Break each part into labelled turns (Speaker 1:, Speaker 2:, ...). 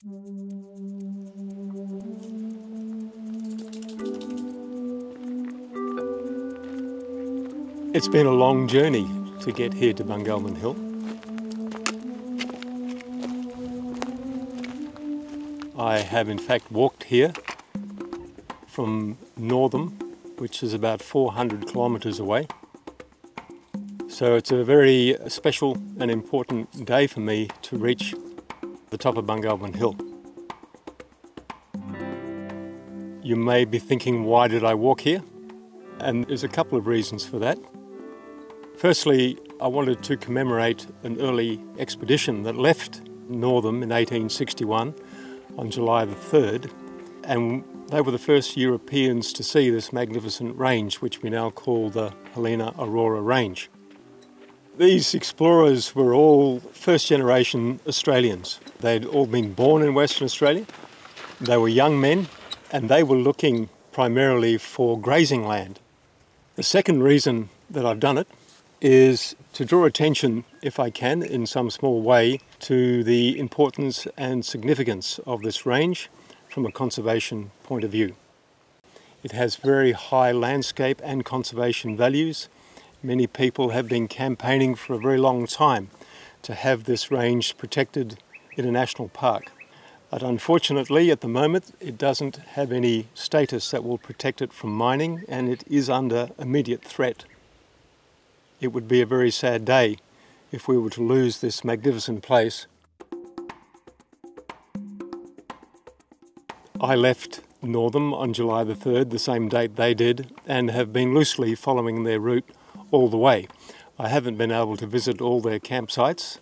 Speaker 1: It's been a long journey to get here to Bungalbin Hill. I have in fact walked here from Northam, which is about 400 kilometres away. So it's a very special and important day for me to reach the top of Bungalbin Hill. You may be thinking, why did I walk here? And there's a couple of reasons for that. Firstly, I wanted to commemorate an early expedition that left Northam in 1861 on July the 3rd, and they were the first Europeans to see this magnificent range, which we now call the Helena and Aurora Range. These explorers were all first-generation Australians. They'd all been born in Western Australia. They were young men, and they were looking primarily for grazing land. The second reason that I've done it is to draw attention, if I can, in some small way, to the importance and significance of this range from a conservation point of view. It has very high landscape and conservation values. Many people have been campaigning for a very long time to have this range protected in a national park. But unfortunately, at the moment, it doesn't have any status that will protect it from mining, and it is under immediate threat. It would be a very sad day if we were to lose this magnificent place. I left Northam on July the 3rd, the same date they did, and have been loosely following their route all the way. I haven't been able to visit all their campsites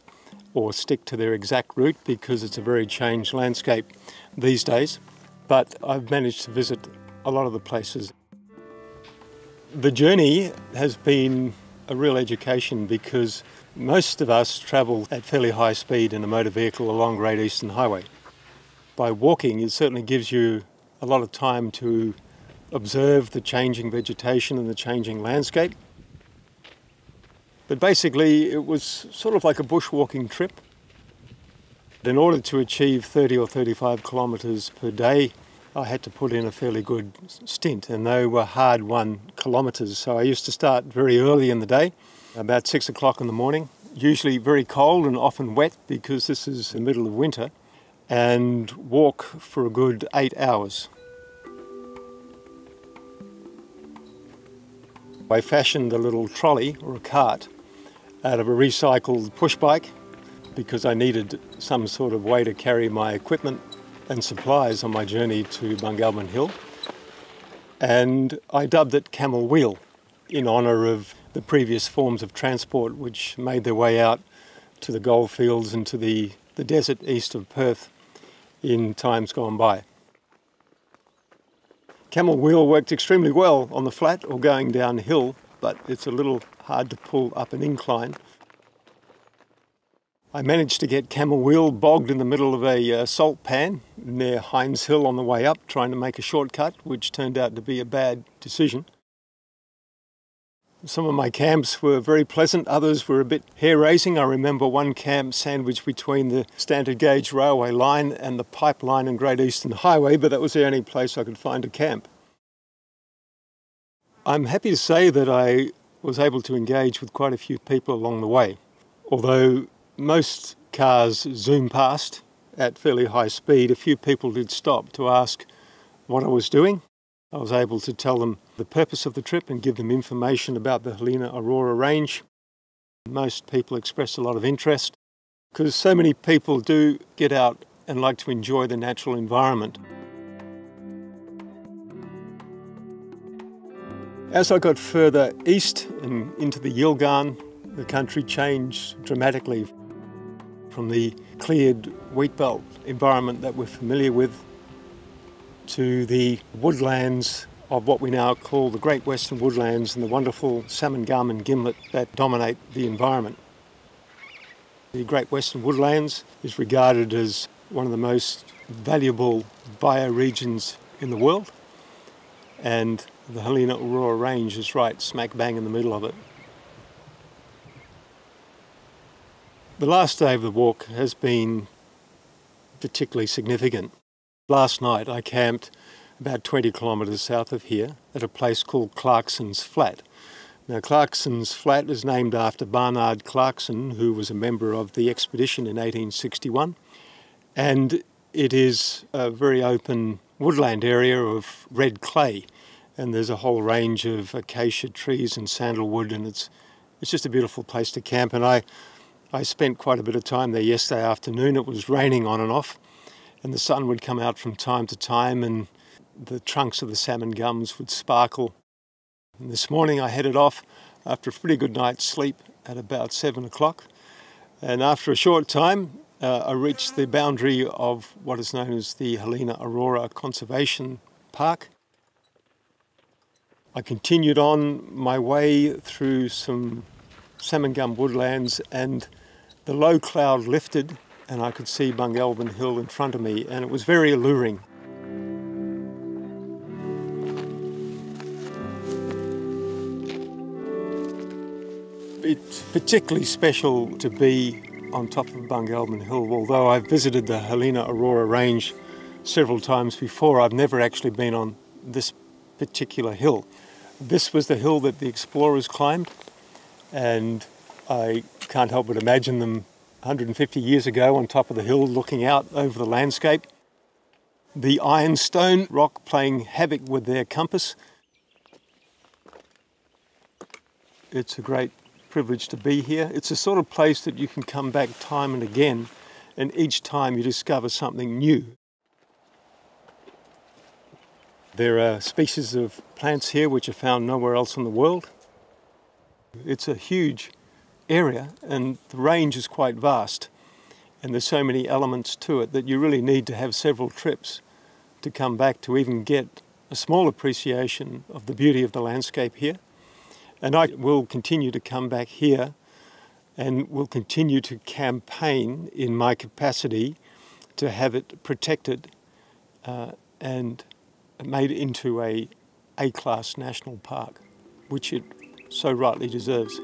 Speaker 1: or stick to their exact route because it's a very changed landscape these days, but I've managed to visit a lot of the places. The journey has been a real education because most of us travel at fairly high speed in a motor vehicle along Great Eastern Highway. By walking, it certainly gives you a lot of time to observe the changing vegetation and the changing landscape. But basically, it was sort of like a bushwalking trip. In order to achieve 30 or 35 kilometres per day, I had to put in a fairly good stint, and they were hard-won kilometres. So I used to start very early in the day, about 6 o'clock in the morning, usually very cold and often wet because this is the middle of winter, and walk for a good 8 hours. I fashioned a little trolley or a cart out of a recycled push bike because I needed some sort of way to carry my equipment and supplies on my journey to Bungalbin Hill. And I dubbed it Camel Wheel in honour of the previous forms of transport which made their way out to the goldfields and to the desert east of Perth in times gone by. Camel Wheel worked extremely well on the flat or going downhill, but it's a little hard to pull up an incline. I managed to get Camel Wheel bogged in the middle of a salt pan near Hines Hill on the way up, trying to make a shortcut, which turned out to be a bad decision. Some of my camps were very pleasant, others were a bit hair-raising. I remember one camp sandwiched between the standard gauge railway line and the pipeline and Great Eastern Highway, but that was the only place I could find a camp. I'm happy to say that I was able to engage with quite a few people along the way, although most cars zoom past at fairly high speed. A few people did stop to ask what I was doing. I was able to tell them the purpose of the trip and give them information about the Helena and Aurora Range. Most people expressed a lot of interest because so many people do get out and like to enjoy the natural environment. As I got further east and into the Yilgarn, the country changed dramatically from the cleared wheat belt environment that we're familiar with to the woodlands of what we now call the Great Western Woodlands and the wonderful salmon gum and gimlet that dominate the environment. The Great Western Woodlands is regarded as one of the most valuable bioregions in the world, and the Helena and Aurora Range is right smack bang in the middle of it. The last day of the walk has been particularly significant. Last night I camped about 20 kilometres south of here at a place called Clarkson's Flat. Now, Clarkson's Flat is named after Barnard Clarkson, who was a member of the expedition in 1861, and it is a very open woodland area of red clay, and there's a whole range of acacia trees and sandalwood, and it's just a beautiful place to camp. And I spent quite a bit of time there yesterday afternoon. It was raining on and off, and the sun would come out from time to time, and the trunks of the salmon gums would sparkle. And this morning I headed off after a pretty good night's sleep at about 7 o'clock, and after a short time I reached the boundary of what is known as the Helena and Aurora Conservation Park. I continued on my way through some salmon gum woodlands, and the low cloud lifted and I could see Bungalbin Hill in front of me, and it was very alluring. It's particularly special to be on top of Bungalbin Hill. Although I've visited the Helena and Aurora Range several times before, I've never actually been on this particular hill. This was the hill that the explorers climbed, and I can't help but imagine them 150 years ago on top of the hill looking out over the landscape. The ironstone rock playing havoc with their compass. It's a great privilege to be here. It's a sort of place that you can come back time and again, and each time you discover something new. There are species of plants here which are found nowhere else in the world. It's a huge area, and the range is quite vast, and there's so many elements to it that you really need to have several trips to come back to even get a small appreciation of the beauty of the landscape here. And I will continue to come back here and will continue to campaign in my capacity to have it protected and made into a A-class national park, which it so rightly deserves.